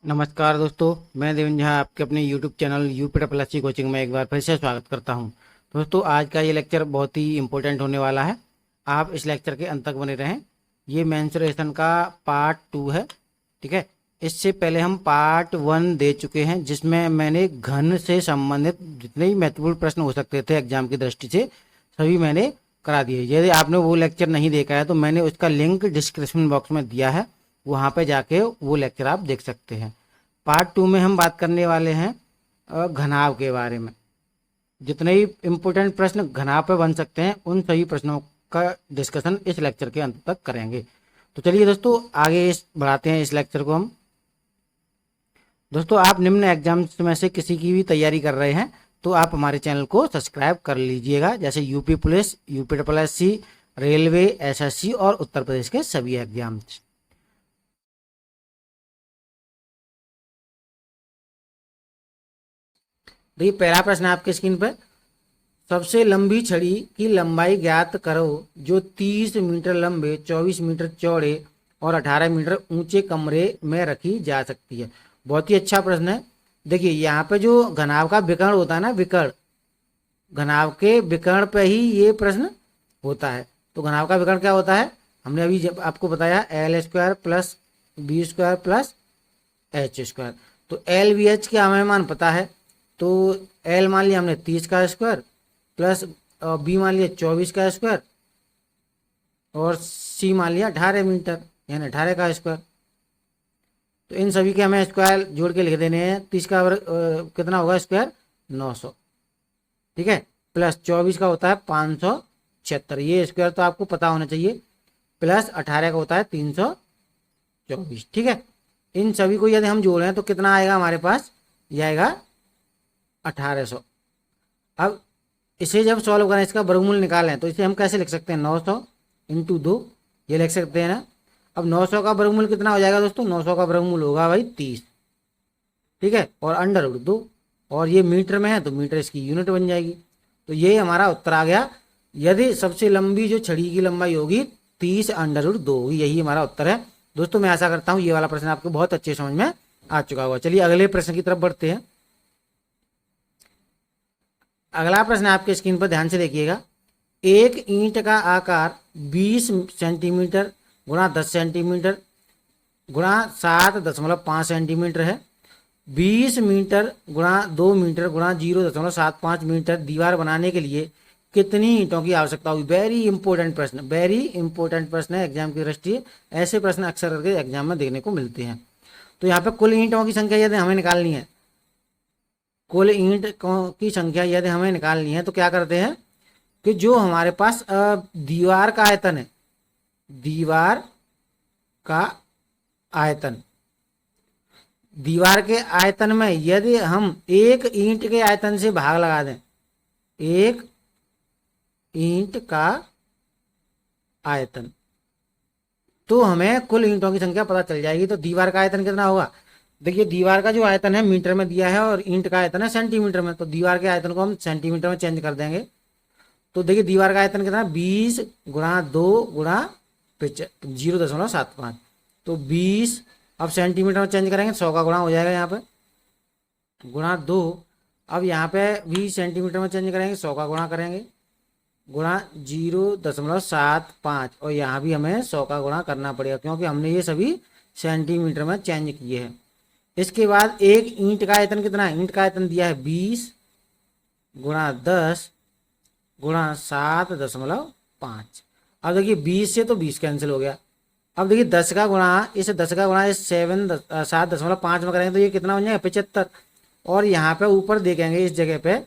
नमस्कार दोस्तों, मैं देवेंद्र झा आपके अपने यूट्यूब चैनल यूपी कोचिंग में एक बार फिर से स्वागत करता हूं। दोस्तों, आज का ये लेक्चर बहुत ही इम्पोर्टेंट होने वाला है। आप इस लेक्चर के अंत तक बने रहें। ये मेंसुरेशन का पार्ट 2 है। ठीक है, इससे पहले हम पार्ट 1 दे चुके हैं, जिसमें मैंने घन से संबंधित जितने भी महत्वपूर्ण प्रश्न हो सकते थे एग्जाम की दृष्टि से सभी मैंने करा दिए। यदि आपने वो लेक्चर नहीं देखा है तो मैंने उसका लिंक डिस्क्रिप्शन बॉक्स में दिया है, वहाँ पे जाके वो लेक्चर आप देख सकते हैं। पार्ट 2 में हम बात करने वाले हैं घनाभ के बारे में। जितने ही इम्पोर्टेंट प्रश्न घनाभ पे बन सकते हैं उन सभी प्रश्नों का डिस्कशन इस लेक्चर के अंत तक करेंगे। तो चलिए दोस्तों, आगे बढ़ाते हैं इस लेक्चर को हम। दोस्तों, आप निम्न एग्जाम्स में से किसी की भी तैयारी कर रहे हैं तो आप हमारे चैनल को सब्सक्राइब कर लीजिएगा, जैसे UP police, UP railway, SSC और उत्तर प्रदेश के सभी एग्जाम्स। देखिए, पहला प्रश्न आपके स्क्रीन पर। सबसे लंबी छड़ी की लंबाई ज्ञात करो जो 30 मीटर लंबे, 24 मीटर चौड़े और 18 मीटर ऊंचे कमरे में रखी जा सकती है। बहुत ही अच्छा प्रश्न है। देखिए, यहाँ पे जो घनाभ का विकर्ण होता है ना, विकर्ण, घनाभ के विकर्ण पे ही ये प्रश्न होता है। तो घनाभ का विकर्ण क्या होता है, हमने अभी जब आपको बताया, L square plus B square plus H square. तो एल बी एच के हमें मान पता है। तो एल मान लिया हमने 30 का स्क्वायर प्लस बी मान लिया 24 का स्क्वायर और सी मान लिया 18 मीटर, यानी 18 का स्क्वायर। तो इन सभी के हमें स्क्वायर जोड़ के लिख देने हैं। 30 का कितना होगा स्क्वायर, 900। ठीक है, प्लस 24 का होता है 576, ये स्क्वायर तो आपको पता होना चाहिए। प्लस 18 का होता है 324। ठीक है, इन सभी को यदि हम जोड़ें तो कितना आएगा हमारे पास, ये आएगा 1800। अब इसे जब सॉल्व करें, इसका वर्गमूल निकालें, तो इसे हम कैसे लिख सकते हैं, 900 इंटू 2, ये लिख सकते हैं ना। अब 900 का वर्गमूल कितना हो जाएगा दोस्तों, 900 का वर्गमूल होगा भाई 30। ठीक है, और अंडर रूट 2, और ये मीटर में है तो मीटर इसकी यूनिट बन जाएगी। तो ये हमारा उत्तर आ गया। यदि सबसे लंबी जो छड़ी की लंबाई होगी 30 अंडर रूट 2 होगी, यही हमारा उत्तर है। दोस्तों, मैं आशा करता हूँ ये वाला प्रश्न आपको बहुत अच्छे समझ में आ चुका होगा। चलिए अगले प्रश्न की तरफ बढ़ते हैं। अगला प्रश्न आपके स्क्रीन पर ध्यान से देखिएगा। एक ईंट का आकार 20 सेंटीमीटर गुणा 10 सेंटीमीटर गुणा 7.5 सेंटीमीटर है। 20 मीटर गुणा 2 मीटर गुणा 0.75 मीटर दीवार बनाने के लिए कितनी ईंटों की आवश्यकता होगी। वेरी इंपॉर्टेंट प्रश्न, वेरी इंपॉर्टेंट प्रश्न है एग्जाम की दृष्टि। ऐसे प्रश्न अक्सर करके एग्जाम में देखने को मिलते हैं। तो यहाँ पे कुल ईंटों की संख्या यदि हमें निकालनी है, कुल ईंट की संख्या यदि हमें निकालनी है, तो क्या करते हैं कि जो हमारे पास दीवार का आयतन है, दीवार का आयतन, दीवार के आयतन में यदि हम एक ईंट के आयतन से भाग लगा दें, एक ईंट का आयतन, तो हमें कुल ईंटों की संख्या पता चल जाएगी। तो दीवार का आयतन कितना होगा, देखिए दीवार का जो आयतन है मीटर में दिया है और ईंट का आयतन है सेंटीमीटर में। तो दीवार के आयतन को हम सेंटीमीटर में चेंज कर देंगे। तो देखिए दीवार का आयतन कितना, 20 गुणा 2 गुणा 0.75। तो 20, अब सेंटीमीटर में चेंज करेंगे, 100 का गुणा हो जाएगा यहाँ पे, गुणा 2। अब यहाँ पे 20 सेंटीमीटर में चेंज करेंगे, 100 का गुणा करेंगे, गुणा 0.75, और यहाँ भी हमें 100 का गुणा करना पड़ेगा क्योंकि हमने ये सभी सेंटीमीटर में चेंज किए हैं। इसके बाद एक ईंट का आयतन कितना है, ईंट का आयतन दिया है 20 गुणा 10 गुणा 7.5। अब देखिए 20 से तो 20 कैंसिल हो गया। अब देखिए 10 का गुणा, इस 10 का गुणा इस 7.5 में करेंगे तो ये कितना बन जाएगा, 75। और यहाँ पे ऊपर देखेंगे इस जगह पे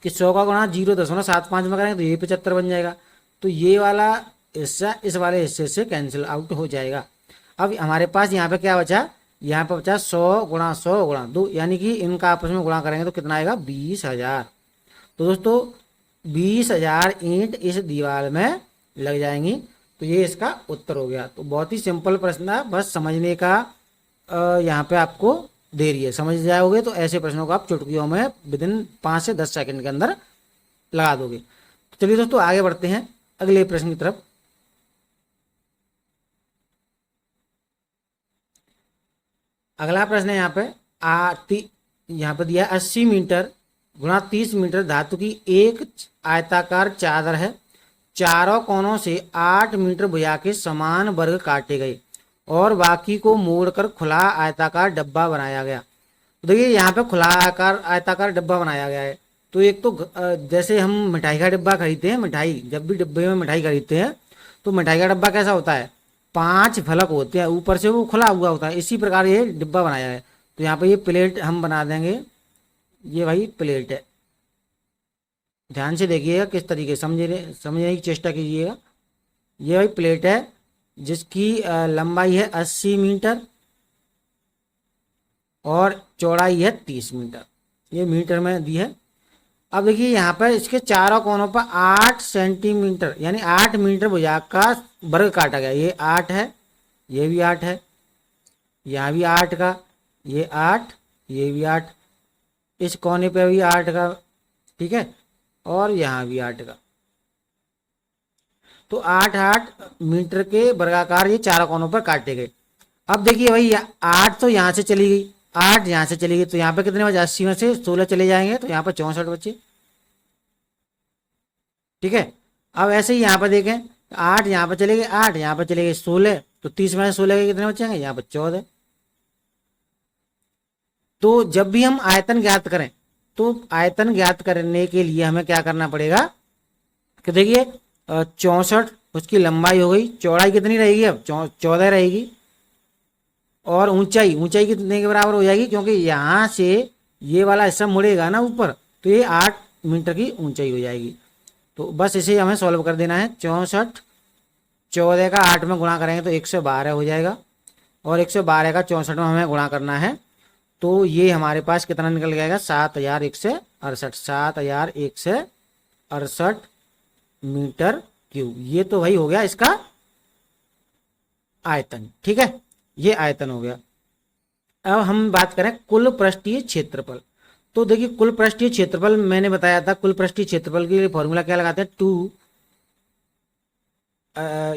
कि 100 का गुणा 0.75 में करेंगे तो ये 75 बन जाएगा। तो ये वाला हिस्सा इस वाले हिस्से से कैंसिल आउट हो जाएगा। अब हमारे पास यहाँ पे क्या बचा, यहाँ पे बचा 100 गुणा 100 गुणा 2, यानी कि इनका आपस में गुणा करेंगे तो कितना आएगा, 20,000। तो दोस्तों 20,000 ईंट इस दीवार में लग जाएंगी। तो ये इसका उत्तर हो गया। तो बहुत ही सिंपल प्रश्न है, बस समझने का यहाँ पे आपको देरी है। समझ जाओगे तो ऐसे प्रश्नों को आप चुटकियों में विदिन 5 से 10 सेकंड के अंदर लगा दोगे। तो चलिए दोस्तों आगे बढ़ते हैं अगले प्रश्न की तरफ। अगला प्रश्न है यहाँ पे यहाँ पे दिया 80 मीटर गुणा 30 मीटर धातु की एक आयताकार चादर है। चारों कोनों से 8 मीटर भुजा के समान वर्ग काटे गए और बाकी को मोड़कर खुला आयताकार डब्बा बनाया गया। तो देखिए यहाँ पे खुला आयताकार डब्बा बनाया गया है। तो एक तो जैसे हम मिठाई का डिब्बा खरीदते हैं, मिठाई जब भी डिब्बे में मिठाई खरीदते हैं तो मिठाई का डब्बा कैसा होता है, 5 फलक होते हैं, ऊपर से वो खुला हुआ होता है। इसी प्रकार ये डिब्बा बनाया है। तो यहाँ पे ये प्लेट हम बना देंगे, ये भाई प्लेट है। ध्यान से देखिएगा किस तरीके समझने की चेष्टा कीजिएगा। ये भाई प्लेट है जिसकी लंबाई है 80 मीटर और चौड़ाई है 30 मीटर, ये मीटर में दी है। अब देखिए यहाँ पर इसके चारों कोनों पर 8 सेंटीमीटर यानी 8 मीटर भुजा का वर्ग काटा गया। ये 8 है, ये भी 8 है, यहाँ भी 8 का, ये 8, ये भी 8, इस कोने पे भी 8 का, ठीक है, और यहाँ भी 8 का। तो 8-8 मीटर के वर्गाकार ये चारों कोनों पर काटे गए। अब देखिए भाई 8 तो यहाँ से चली गई, 8 यहाँ से चली गई, तो यहाँ पे कितने बचे, 80 में से 16 चले जाएंगे तो यहाँ पर 64 बचे, ठीक है। अब ऐसे ही यहाँ पर देखें, 8 यहाँ पर चले गए, 8 यहाँ पर चले गए, 16, तो 30 में से 16 के कितने बचेंगे, यहाँ पर 14। तो जब भी हम आयतन ज्ञात करें तो आयतन ज्ञात करने के लिए हमें क्या करना पड़ेगा कि देखिए 64 उसकी लंबाई हो गई, चौड़ाई कितनी रहेगी, अब 14 रहेगी, और ऊंचाई कितने के बराबर हो जाएगी, क्योंकि यहाँ से ये वाला हिस्सा मुड़ेगा ना ऊपर, तो ये 8 मीटर की ऊंचाई हो जाएगी। तो बस इसे हमें सॉल्व कर देना है। 64 14 का 8 में गुणा करेंगे तो 112 हो जाएगा, और 112 का 64 में हमें गुणा करना है, तो ये हमारे पास कितना निकल जाएगा, 7168, 7168 मीटर क्यूब। ये तो भाई हो गया इसका आयतन, ठीक है, ये आयतन हो गया। अब हम बात करें कुल पृष्ठीय क्षेत्रफल। तो देखिए कुल पृष्ठीय क्षेत्रफल मैंने बताया था, कुल पृष्ठीय क्षेत्रफल के लिए फॉर्मूला क्या लगाते हैं, 2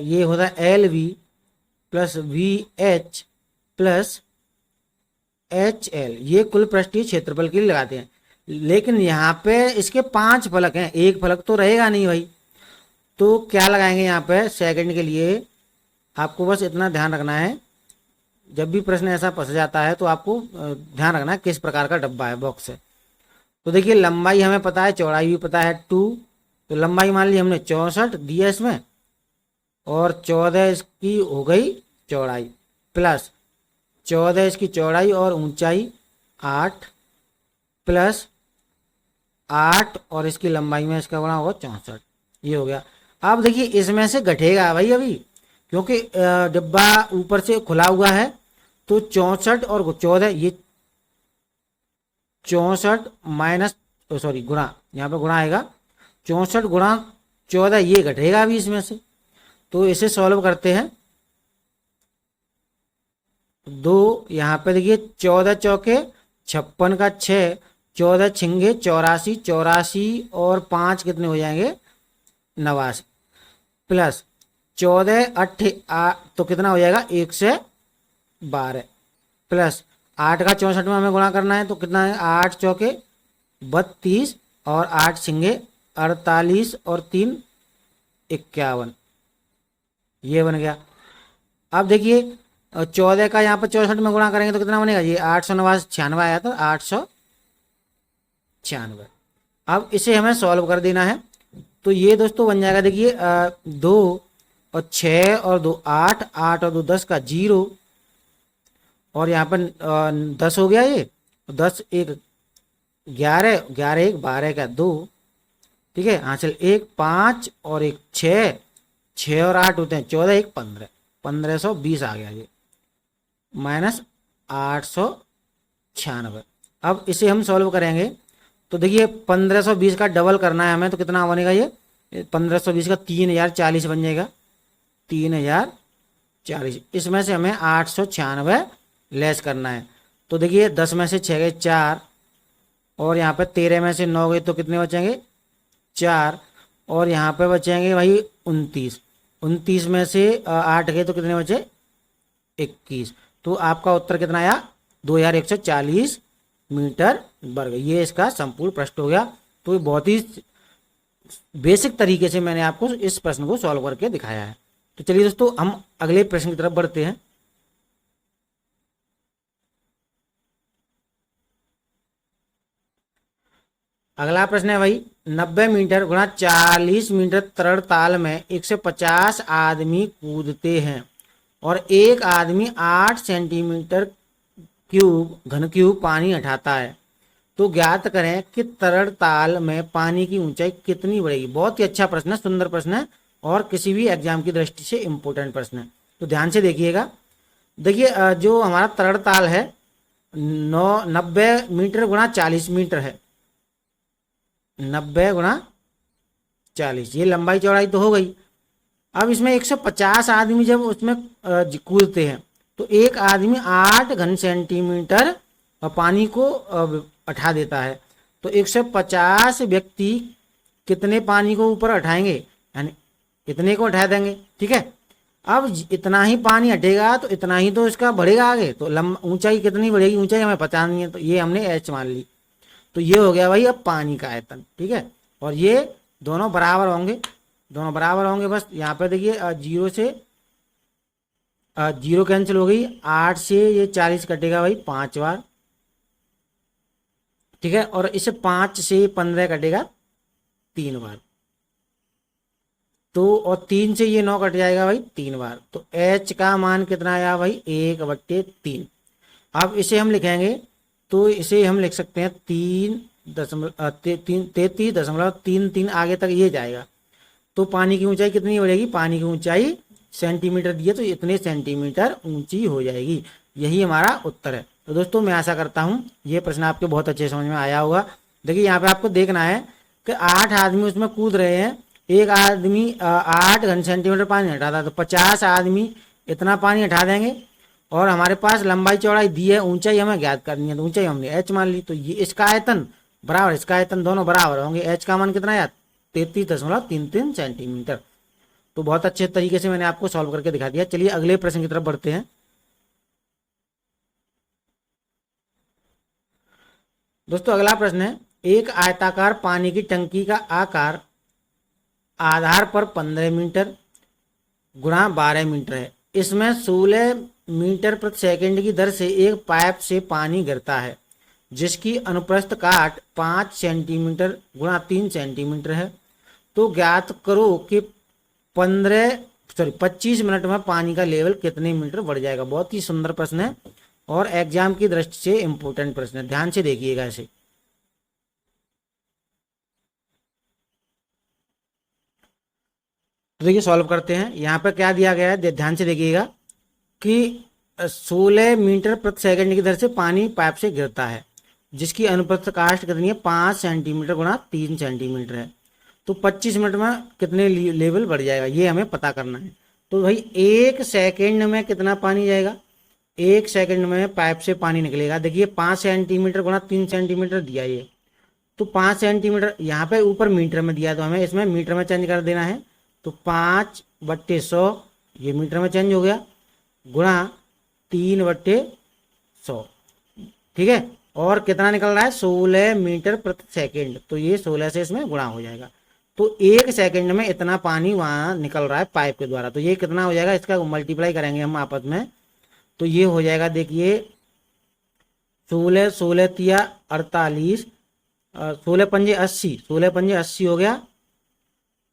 ये होता है LV plus VH plus HL, ये कुल पृष्ठीय क्षेत्रफल के लिए लगाते हैं। लेकिन यहाँ पे इसके 5 फलक हैं, एक फलक तो रहेगा नहीं भाई, तो क्या लगाएंगे यहाँ पे सेकंड के लिए। आपको बस इतना ध्यान रखना है, जब भी प्रश्न ऐसा फंस जाता है तो आपको ध्यान रखना है किस प्रकार का डब्बा है, बॉक्स है। तो देखिए लंबाई हमें पता है, चौड़ाई भी पता है 2, तो लंबाई मान ली हमने 64 दिया इसमें, और 14 इसकी हो गई चौड़ाई, प्लस 14 इसकी चौड़ाई और ऊंचाई 8, प्लस 8 और इसकी लंबाई में इसका गुणा होगा 64, ये हो गया। अब देखिए इसमें से घटेगा भाई अभी, क्योंकि डिब्बा ऊपर से खुला हुआ है, तो 64 और 14, ये 64 माइनस सॉरी गुणा, यहाँ पे गुणा आएगा, 64 गुणा 14 ये घटेगा अभी इसमें से। तो इसे सॉल्व करते हैं, 2 यहाँ पे देखिए 14 चौके 56 का 6, 14 छिंगे 84, 84 और 5 कितने हो जाएंगे 89, प्लस 14 तो कितना हो जाएगा 112, प्लस 8 का 64 में हमें गुणा करना है, तो कितना है 8 चौके 32 और 8 छिंगे 48 और 3 51, ये बन गया। अब देखिए 14 का यहाँ पर 64 में गुणा करेंगे तो कितना बनेगा, ये 896 आया था, 896। अब इसे हमें सॉल्व कर देना है, तो ये दोस्तों बन जाएगा, देखिए 2 और 6 और 2 8, 8 और 2 10 का 0, और यहाँ पर 10 हो गया, ये 10 1 11, 11 1 12 का 2, ठीक है, हाँ चल 1 5 और 1 6, 6 और 8 होते हैं 14, 1 15, 1520 आ गया ये, माइनस 896। अब इसे हम सॉल्व करेंगे, तो देखिए 1520 का डबल करना है हमें, तो कितना बनेगा ये 1520 का 3040 बन जाएगा, 3040। इसमें से हमें 896 लेस करना है, तो देखिए 10 में से 6 गए 4, और यहाँ पे 13 में से 9 गए तो कितने बचेंगे 4, और यहाँ पे बचेंगे भाई 29, 29 में से 8 गए तो कितने बचे 21। तो आपका उत्तर कितना आया 2140 मीटर वर्ग। ये इसका संपूर्ण प्रश्न हो गया। तो ये बहुत ही बेसिक तरीके से मैंने आपको इस प्रश्न को सॉल्व करके दिखाया है। तो चलिए दोस्तों हम अगले प्रश्न की तरफ बढ़ते हैं। अगला प्रश्न है भाई 90 मीटर गुणा 40 मीटर तरल ताल में 150 आदमी कूदते हैं और एक आदमी 8 सेंटीमीटर घन क्यूब पानी उठाता है। तो ज्ञात करें कि तरल ताल में पानी की ऊंचाई कितनी बढ़ेगी। बहुत ही अच्छा प्रश्न है, सुंदर प्रश्न है और किसी भी एग्जाम की दृष्टि से इंपॉर्टेंट प्रश्न है। तो ध्यान से देखिएगा। देखिए जो हमारा तरल ताल है 90 मीटर गुणा 40 मीटर है। 90 गुणा 40, ये लंबाई चौड़ाई तो हो गई। अब इसमें 150 आदमी जब उसमें कूदते हैं तो एक आदमी 8 घन सेंटीमीटर पानी को उठा देता है। तो 150 व्यक्ति कितने पानी को ऊपर उठाएंगे, यानी इतने को उठा देंगे। ठीक है, अब इतना ही पानी हटेगा तो इतना ही तो इसका बढ़ेगा आगे। तो ऊंचाई कितनी बढ़ेगी, ऊंचाई हमें पता नहीं है, तो ये हमने एच मान ली। तो ये हो गया भाई अब पानी का आयतन। ठीक है, और ये दोनों बराबर होंगे, दोनों बराबर होंगे। बस यहाँ पे देखिए 0 से 0 कैंसिल हो गई, 8 से ये 40 कटेगा भाई 5 बार। ठीक है, और इसे 5 से 15 कटेगा 3 बार। तो और 3 से ये 9 कट जाएगा भाई 3 बार। तो H का मान कितना आया भाई 1/3। अब इसे हम लिखेंगे तो इसे हम लिख सकते हैं 33.33 आगे तक ये जाएगा। तो पानी की ऊंचाई कितनी बढ़ेगी, पानी की ऊंचाई सेंटीमीटर दिए तो इतने सेंटीमीटर ऊंची हो जाएगी। यही हमारा उत्तर है। तो दोस्तों मैं आशा करता हूँ ये प्रश्न आपके बहुत अच्छे समझ में आया होगा। देखिए यहाँ पे आपको देखना है कि 8 आदमी उसमें कूद रहे हैं, एक आदमी 8 घन सेंटीमीटर पानी हटाता है, तो 50 आदमी इतना पानी हटा देंगे। और हमारे पास लंबाई चौड़ाई दी है, ऊंचाई हमें ज्ञात करनी है, तो ऊंचाई हमने एच मान ली। तो ये इसका आयतन बराबर इसका आयतन दोनों बराबर होंगे। एच का मान कितना है 33.33 सेंटीमीटर। तो बहुत अच्छे तरीके से मैंने आपको सॉल्व करके दिखा दिया। चलिए अगले प्रश्न की तरफ बढ़ते हैं। दोस्तों अगला प्रश्न है, एक आयताकार पानी की टंकी का आकार आधार पर 15 मीटर गुणा 12 मीटर है। इसमें 16 मीटर प्रति सेकंड की दर से एक पाइप से पानी गिरता है जिसकी अनुप्रस्थ काट 5 सेंटीमीटर गुणा 3 सेंटीमीटर है। तो ज्ञात करो कि 25 मिनट में पानी का लेवल कितने मीटर बढ़ जाएगा। बहुत ही सुंदर प्रश्न है और एग्जाम की दृष्टि से इंपॉर्टेंट प्रश्न है। ध्यान से देखिएगा इसे। तो देखिए सॉल्व करते हैं। यहाँ पर क्या दिया गया है, ध्यान से देखिएगा कि 16 मीटर प्रति सेकंड की दर से पानी पाइप से गिरता है जिसकी अनुप्रस्थ काष्ठ कितनी है 5 सेंटीमीटर गुणा 3 सेंटीमीटर है। तो 25 मिनट में कितने लेवल बढ़ जाएगा ये हमें पता करना है। तो भाई 1 सेकंड में कितना पानी जाएगा, 1 सेकंड में पाइप से पानी निकलेगा। देखिए 5 सेंटीमीटर गुणा 3 सेंटीमीटर दिया ये, तो 5 सेंटीमीटर यहाँ पे ऊपर मीटर में दिया, तो हमें इसमें मीटर में चेंज कर देना है। तो 5/100 ये मीटर में चेंज हो गया गुणा 3/100। ठीक है, और कितना निकल रहा है 16 मीटर प्रति सेकंड। तो ये 16 से इसमें गुणा हो जाएगा। तो 1 सेकंड में इतना पानी वहां निकल रहा है पाइप के द्वारा। तो ये कितना हो जाएगा, इसका मल्टीप्लाई करेंगे हम आपस में। तो ये हो जाएगा देखिए 16 16 तिया 48, 16 पंजे 80, 16 पंजे 80 हो गया,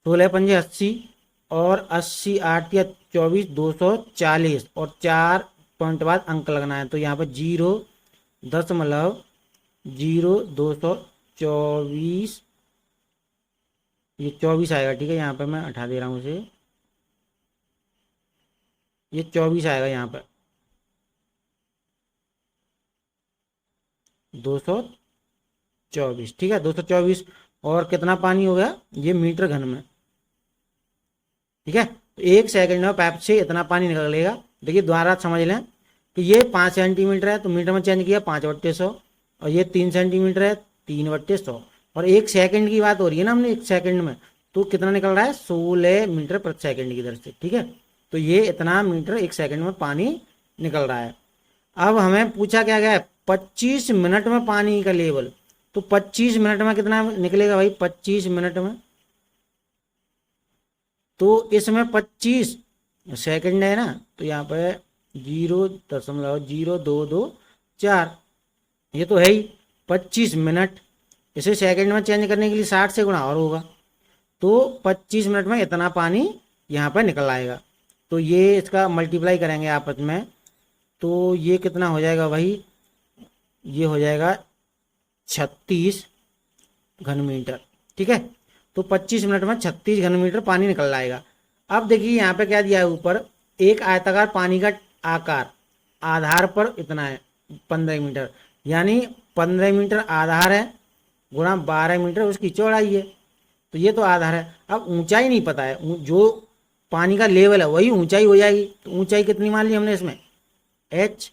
16 पंजे 80 और 80 8 या 24 240 और 4 पॉइंट बाद अंक लगना है। तो यहाँ पर 0.0224 ये 24 आएगा। ठीक है, यहाँ पे मैं हटा दे रहा हूँ इसे, ये 24 आएगा यहाँ पर 224। ठीक है 224 और कितना पानी हो गया ये मीटर घन में। ठीक है, तो 1 सेकंड में पाइप से इतना पानी निकलेगा। देखिए दोबारा समझ लें कि ये 5 सेंटीमीटर है तो मीटर में चेंज किया 5/100 और ये 3 सेंटीमीटर है 3/100 और 1 सेकंड की बात हो रही है ना हमने 1 सेकंड में, तो कितना निकल रहा है 16 मीटर प्रति सेकंड की दर से। ठीक है, तो ये इतना मीटर 1 सेकंड में पानी निकल रहा है। अब हमें पूछा क्या गया है, 25 मिनट में पानी का लेवल। तो 25 मिनट में कितना निकलेगा भाई, 25 मिनट में, तो इसमें 25 सेकंड है ना, तो यहाँ पे 0.0224, ये तो है ही 25 मिनट। इसे सेकंड में चेंज करने के लिए 60 से गुणा और होगा, तो 25 मिनट में इतना पानी यहाँ पर निकल आएगा। तो ये इसका मल्टीप्लाई करेंगे आपस में, तो ये कितना हो जाएगा भाई, ये हो जाएगा 36 घन मीटर। ठीक है, तो 25 मिनट में 36 घन मीटर पानी निकल आएगा। अब देखिए यहाँ पे क्या दिया है, ऊपर एक आयताकार पानी का आकार आधार पर इतना है 15 मीटर, यानी 15 मीटर आधार है गुणा 12 मीटर उसकी चौड़ाई है, तो ये तो आधार है। अब ऊंचाई नहीं पता है, जो पानी का लेवल है वही ऊंचाई हो जाएगी, तो ऊंचाई कितनी मान ली हमने इसमें, h।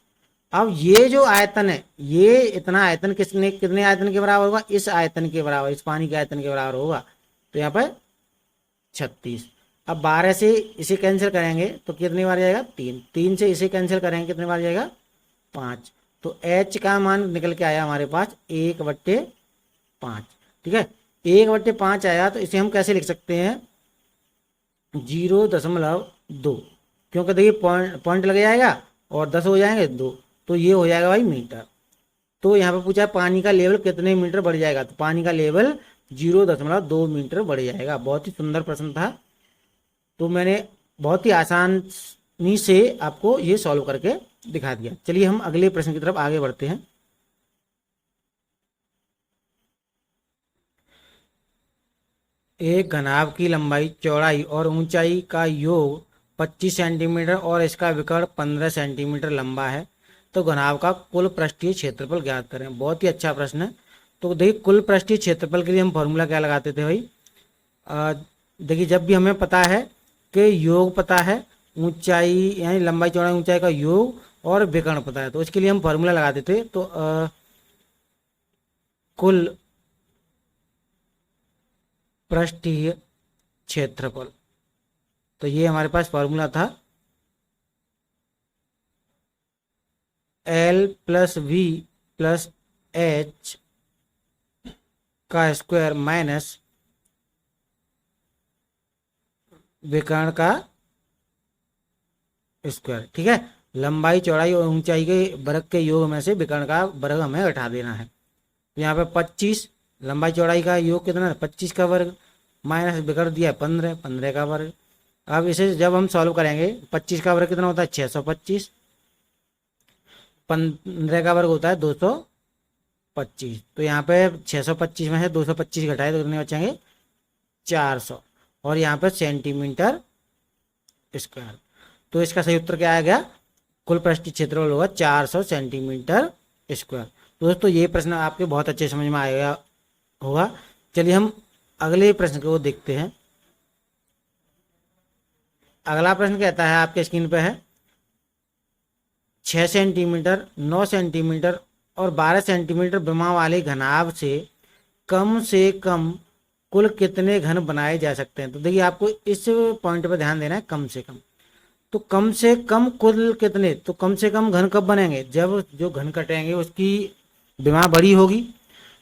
अब ये जो आयतन है, ये इतना आयतन कितने आयतन के बराबर होगा, इस आयतन के बराबर, इस पानी के आयतन के बराबर होगा, तो यहाँ पर 36। अब 12 से इसे कैंसिल करेंगे तो कितनी बार जाएगा, 3, 3 से इसे कैंसिल करेंगे कितनी बार जाएगा, 5। तो h का मान निकल के आया हमारे पास 1/5। ठीक है, 1/5 आया, तो इसे हम कैसे लिख सकते हैं, 0.2, क्योंकि देखिए पॉइंट लग जाएगा और 10 हो जाएंगे 2, तो ये हो जाएगा भाई मीटर। तो यहाँ पे पूछा है पानी का लेवल कितने मीटर बढ़ जाएगा, तो पानी का लेवल 0.2 मीटर बढ़ जाएगा। बहुत ही सुंदर प्रश्न था, तो मैंने बहुत ही आसानी से आपको ये सॉल्व करके दिखा दिया। चलिए हम अगले प्रश्न की तरफ आगे बढ़ते हैं। एक घनाभ की लंबाई, चौड़ाई और ऊंचाई का योग 25 सेंटीमीटर और इसका विकर्ण 15 सेंटीमीटर लंबा है, तो घनाभ का कुल पृष्ठीय क्षेत्रफल ज्ञात करें। बहुत ही अच्छा प्रश्न है। तो देखिए कुल पृष्ठीय क्षेत्रफल के लिए हम फॉर्मूला क्या लगाते थे भाई, देखिए जब भी हमें पता है कि योग पता है, ऊंचाई यानी लंबाई चौड़ाई ऊंचाई का योग और विकर्ण पता है, तो इसके लिए हम फॉर्मूला लगाते थे। तो कुल पृष्ठीय क्षेत्रफल, तो ये हमारे पास फॉर्मूला था, L + V + H का स्क्वायर माइनस विकर्ण का स्क्वायर। ठीक है, लंबाई चौड़ाई और ऊंचाई के वर्ग के योग में से विकर्ण का वर्ग हमें घटा देना है। तो यहाँ पे 25 लंबाई चौड़ाई का योग कितना है, 25 का वर्ग, माइनस विकर्ण दिया 15, 15 का वर्ग। अब इसे जब हम सॉल्व करेंगे, 25 का वर्ग कितना होता है, 625, 15 का वर्ग होता है 225। तो यहाँ पे 625 में से 225 घटाए तो कितने बचेंगे, 400, और यहाँ पे सेंटीमीटर स्क्वायर। तो इसका सही उत्तर क्या आ गया, कुल पृष्ठीय क्षेत्रफल होगा 400 सेंटीमीटर स्क्वायर। तो दोस्तों ये प्रश्न आपके बहुत अच्छे समझ में आएगा होगा। चलिए हम अगले प्रश्न को देखते हैं। अगला प्रश्न कहता है, आपके स्क्रीन पे है, 6 सेंटीमीटर, 9 सेंटीमीटर और 12 सेंटीमीटर विमा वाले घनाभ से कम कुल कितने घन बनाए जा सकते हैं। तो देखिए आपको इस पॉइंट पर ध्यान देना है, कम से कम। तो कम से कम कुल कितने, तो कम से कम घन कब बनेंगे, जब जो घन कटेंगे उसकी विमा बड़ी होगी।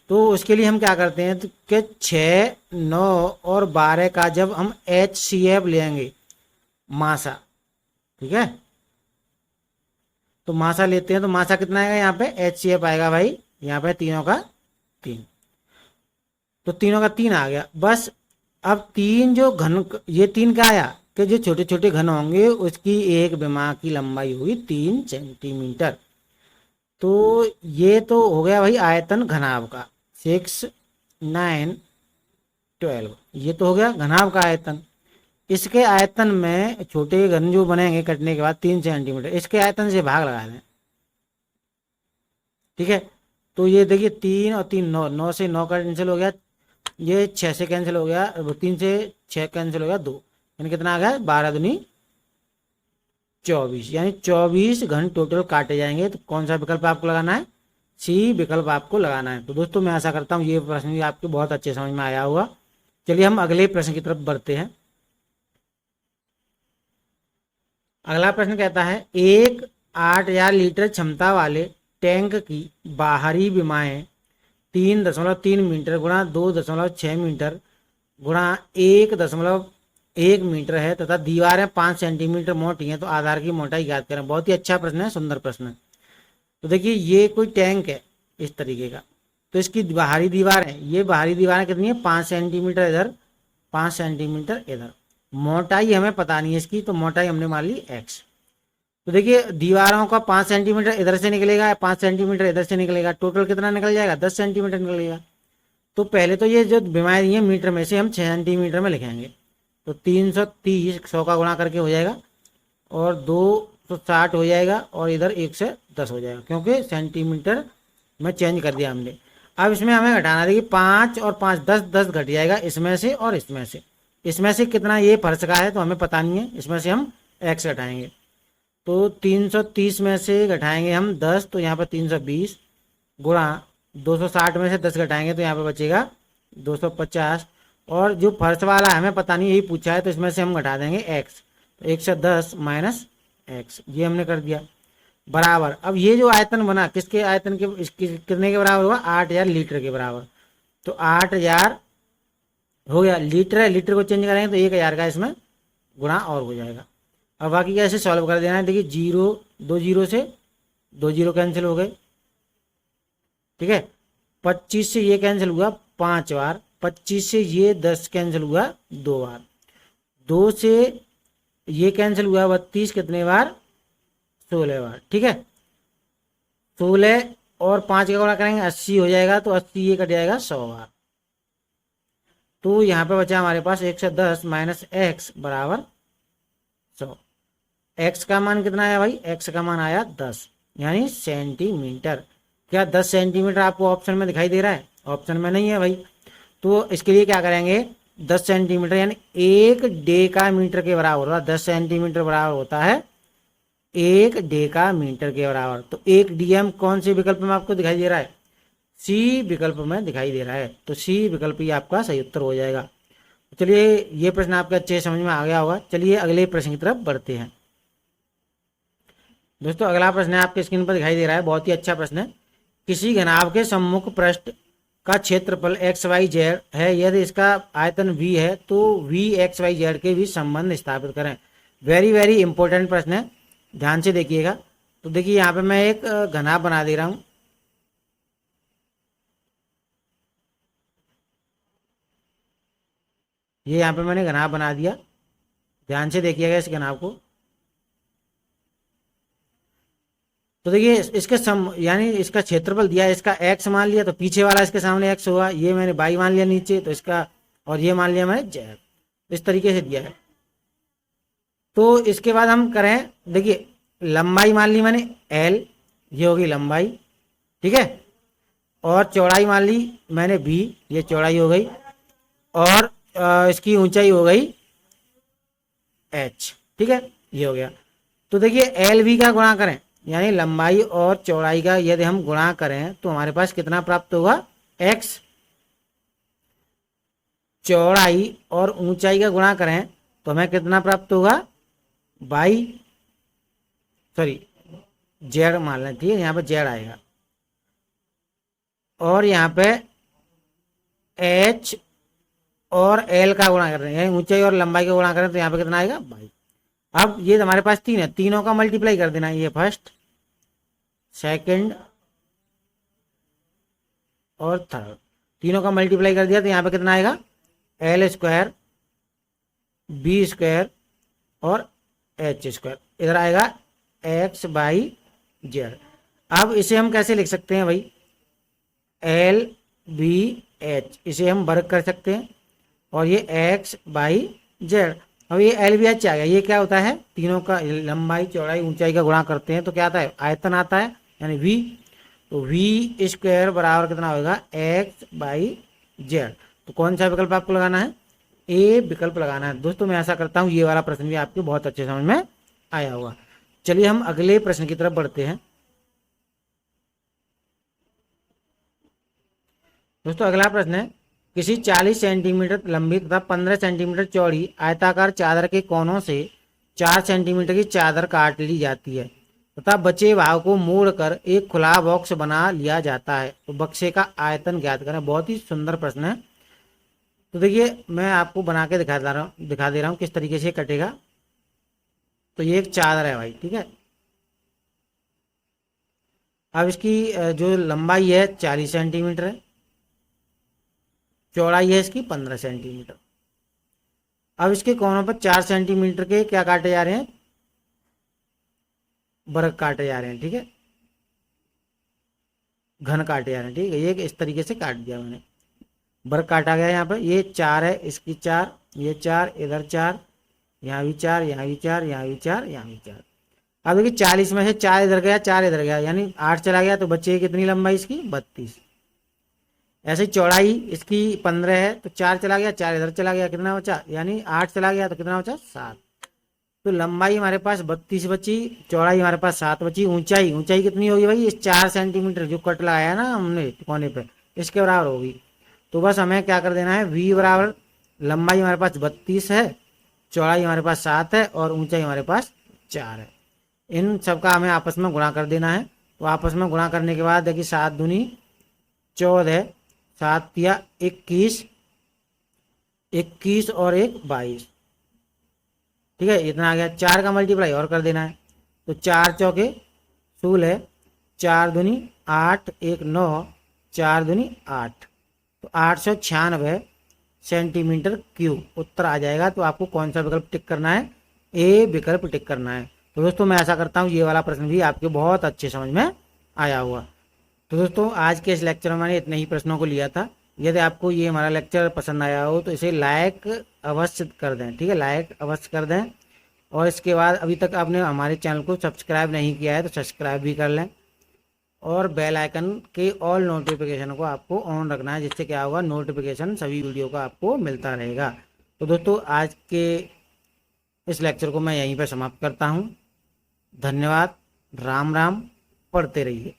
तो उसके लिए हम क्या करते हैं, तो कि 6, 9 और 12 का जब हम HCF लेंगे मासा, ठीक है, तो मासा लेते हैं, तो मासा कितना आएगा, यहाँ पे HCF आएगा भाई, यहाँ पे तीनों का 3, तो तीनों का 3 आ गया बस। अब 3 जो घन, ये 3 क्या आया कि जो छोटे छोटे घन होंगे उसकी एक विमा की लंबाई हुई 3 सेंटीमीटर। तो ये तो हो गया भाई आयतन घनाभ का, 6, 9, 12, ये तो हो गया घनाभ का आयतन। इसके आयतन में छोटे घन जो बनेंगे कटने के बाद 3 सेंटीमीटर, इसके आयतन से भाग लगा दें। ठीक है, तो ये देखिए 3 और 3 9, 9 से 9 का कैंसिल हो गया, ये 6 से कैंसिल हो गया, 3 से 6 कैंसिल हो गया 2, यानी कितना आ गया, 12 दूनी 24, यानी 24 घन टोटल काटे जाएंगे। तो कौन सा विकल्प आपको लगाना है, सी विकल्प आपको लगाना है। तो दोस्तों मैं आशा करता हूँ ये प्रश्न भी आपको बहुत अच्छे समझ में आया होगा। चलिए हम अगले प्रश्न की तरफ बढ़ते हैं। अगला प्रश्न कहता है, एक 8,000 लीटर क्षमता वाले टैंक की बाहरी विमाएँ 3.3 मीटर गुणा 2.6 मीटर गुणा 1.1 मीटर है तथा दीवारें 5 सेंटीमीटर मोटी हैं, तो आधार की मोटाई ज्ञात करें। बहुत ही अच्छा प्रश्न है, सुंदर प्रश्न है। तो देखिए ये कोई टैंक है इस तरीके का, तो इसकी बाहरी दीवार है, ये बाहरी दीवारें कितनी है 5 सेंटीमीटर इधर 5 सेंटीमीटर इधर। मोटाई हमें पता नहीं है इसकी, तो मोटाई हमने मान ली x। तो देखिए दीवारों का 5 सेंटीमीटर इधर से निकलेगा, 5 सेंटीमीटर इधर से निकलेगा, टोटल कितना निकल जाएगा 10 सेंटीमीटर निकलेगा। तो पहले तो ये जो बीमारी है मीटर में से हम 6 सेंटीमीटर में लिखेंगे, तो 330 100 का गुणा करके हो जाएगा और 260 हो जाएगा और इधर 1 से 10 हो जाएगा, क्योंकि सेंटीमीटर में चेंज कर दिया हमने। अब इसमें हमें घटाना, देखिए 5 और 5 10 10 घट जाएगा इसमें से और इसमें से। इसमें से कितना ये फर्श का है तो हमें पता नहीं है, इसमें से हम x घटाएंगे। तो 330 में से घटाएंगे हम 10, तो यहाँ पर 320 गुणा 260 में से 10 घटाएंगे तो यहाँ पे बचेगा 250। और जो फर्श वाला हमें पता नहीं, यही पूछा है, तो इसमें से हम घटा देंगे x, तो 110 माइनस x, ये हमने कर दिया बराबर। अब ये जो आयतन बना किसके आयतन के, इसके कितने के बराबर हुआ 8,000 लीटर के बराबर। तो 8,000 हो गया, लीटर है, लीटर को चेंज करेंगे तो 1,000 का इसमें गुणा और हो जाएगा। अब बाकी कैसे सॉल्व कर देना है, देखिए 2 जीरो से 2 जीरो कैंसिल हो गए, ठीक है। 25 से ये कैंसिल हुआ 5 बार, 25 से ये 10 कैंसिल हुआ 2 बार, 2 से ये कैंसिल हुआ 32 कितने बार 16 बार, ठीक है। 16 और 5 का गुणा करेंगे 80 हो जाएगा, तो 80 ये कट जाएगा 100 बार। तो यहाँ पे बचा हमारे पास 110 माइनस एक्स बराबर 100। एक्स का मान कितना आया भाई, एक्स का मान आया 10 यानी सेंटीमीटर। क्या 10 सेंटीमीटर आपको ऑप्शन में दिखाई दे रहा है, ऑप्शन में नहीं है भाई। तो इसके लिए क्या करेंगे 10 सेंटीमीटर यानी 1 डेकामीटर के बराबर होगा। 10 सेंटीमीटर बराबर होता है 1 डेकामीटर के बराबर। तो 1 डीएम कौन से विकल्प में आपको दिखाई दे रहा है, सी विकल्प में दिखाई दे रहा है, तो सी विकल्प ही आपका सही उत्तर हो जाएगा। चलिए ये प्रश्न आपके अच्छे समझ में आ गया होगा। चलिए अगले प्रश्न की तरफ बढ़ते हैं। दोस्तों अगला प्रश्न है आपके स्क्रीन पर दिखाई दे रहा है, बहुत ही अच्छा प्रश्न है। किसी घनाभ के सम्मुख पृष्ठ का क्षेत्रफल एक्स वाई जेड है, यदि इसका आयतन v है तो v एक्स वाई जेड के बीच संबंध स्थापित करें। वेरी वेरी इंपॉर्टेंट प्रश्न है, ध्यान से देखिएगा। तो देखिए यहाँ पे मैं एक घनाभ बना दे रहा हूँ, ये यहाँ पे मैंने घनाभ बना दिया, ध्यान से देखिएगा इस घनाभ को। तो देखिए इसके यानी इसका क्षेत्रफल दिया है, इसका x मान लिया तो पीछे वाला इसके सामने x हुआ, ये मैंने y मान लिया नीचे तो इसका, और ये मान लिया मैंने z, इस तरीके से दिया है। तो इसके बाद हम करें, देखिए लंबाई मान ली मैंने l, ये होगी लंबाई, ठीक है। और चौड़ाई मान ली मैंने b, ये चौड़ाई हो गई, और इसकी ऊंचाई हो गई h, ठीक है, ये हो गया। तो देखिए एल बी का गुणा करें, यानी लंबाई और चौड़ाई का यदि हम गुणा करें तो हमारे पास कितना प्राप्त होगा x। चौड़ाई और ऊंचाई का गुणा करें तो हमें कितना प्राप्त होगा y, सॉरी z मान लें, ठीक है, यहाँ पे z आएगा। और यहाँ पे h और l का गुणा कर रहे हैं, यानी ऊंचाई और लंबाई का गुणा करें तो यहाँ पे कितना आएगा y। अब ये हमारे पास 3 है, तीनों का मल्टीप्लाई कर देना, ये फर्स्ट सेकंड और थर्ड, तीनों का मल्टीप्लाई कर दिया तो यहाँ पे कितना आएगा एल स्क्वायर बी स्क्वायर और एच स्क्वायर, इधर आएगा एक्स बाई जेड। अब इसे हम कैसे लिख सकते हैं भाई, एल बी एच, इसे हम वर्ग कर सकते हैं, और ये एक्स बाई जेड। अब ये एल बी एच आ गया, ये क्या होता है तीनों का लंबाई चौड़ाई ऊंचाई का गुणा करते हैं तो क्या आता है आयतन आता है, यानी v। तो v स्क्वायर बराबर कितना होगा एक्स बाई जेड। तो कौन सा विकल्प आपको लगाना है, ए विकल्प लगाना है। दोस्तों मैं ऐसा करता हूँ ये वाला प्रश्न भी आपको बहुत अच्छे समझ में आया होगा। चलिए हम अगले प्रश्न की तरफ बढ़ते हैं। दोस्तों अगला प्रश्न है, किसी 40 सेंटीमीटर लंबी तथा 15 सेंटीमीटर चौड़ी आयताकार चादर के कोनों से 4 सेंटीमीटर की चादर काट ली जाती है, तथा बचे भाग को मोड़कर एक खुला बॉक्स बना लिया जाता है। तो बक्से का आयतन ज्ञात करें। बहुत ही सुंदर प्रश्न है। तो देखिए मैं आपको बना के दिखा दे रहा हूँ किस तरीके से कटेगा। तो ये एक चादर है भाई, ठीक है। अब इसकी जो लंबाई है 40 सेंटीमीटर है, चौड़ाई है इसकी 15 सेंटीमीटर। अब इसके कोनों पर 4 सेंटीमीटर के क्या काटे जा रहे हैं, वर्ग काटे जा रहे हैं, ठीक है, घन काटे जा रहे हैं, ठीक है। ये इस तरीके से काट दिया मैंने, वर्ग काटा गया। यहाँ पर ये 4 है, इसकी 4, ये 4, इधर 4, यहाँ भी 4, यहाँ भी 4, यहाँ भी 4, यहाँ भी 4। अब देखिए 40 में से 4 इधर गया, 4 इधर गया, यानी 8 चला गया। तो बच्चे कितनी लंबाई इसकी 32। ऐसे ही चौड़ाई इसकी 15 है, तो 4 चला गया, 4 इधर चला गया, कितना बचा, यानी 8 चला गया, तो कितना बचा 7। तो लंबाई हमारे पास 32 बची, चौड़ाई हमारे पास 7 बची। ऊंचाई ऊंचाई कितनी होगी भाई, इस 4 सेंटीमीटर जो कट लगाया ना हमने कोने पे, इसके बराबर होगी। तो बस हमें क्या कर देना है, v बराबर लंबाई हमारे पास 32 है, चौड़ाई हमारे पास 7 है और ऊंचाई हमारे पास 4 है। इन सबका हमें आपस में गुणा कर देना है। तो आपस में गुणा करने के बाद देखिए 7 दूनी 14, 7 या 21, 21 और 1 22, ठीक है, इतना आ गया। 4 का मल्टीप्लाई और कर देना है। तो 4 चौके 16, 4 दूनी 8, 1 9, 4 दूनी 8, तो 896 सेंटीमीटर क्यूब उत्तर आ जाएगा। तो आपको कौन सा विकल्प टिक करना है, ए विकल्प टिक करना है। तो दोस्तों मैं ऐसा करता हूँ ये वाला प्रश्न भी आपके बहुत अच्छे समझ में आया हुआ। तो दोस्तों आज के इस लेक्चर में मैंने इतने ही प्रश्नों को लिया था। यदि आपको ये हमारा लेक्चर पसंद आया हो तो इसे लाइक अवश्य कर दें, ठीक है, लाइक अवश्य कर दें। और इसके बाद अभी तक आपने हमारे चैनल को सब्सक्राइब नहीं किया है तो सब्सक्राइब भी कर लें और बेल आइकन के ऑल नोटिफिकेशन को आपको ऑन रखना है, जिससे क्या होगा, नोटिफिकेशन सभी वीडियो का आपको मिलता रहेगा। तो दोस्तों आज के इस लेक्चर को मैं यहीं पर समाप्त करता हूँ। धन्यवाद। राम राम। पढ़ते रहिए।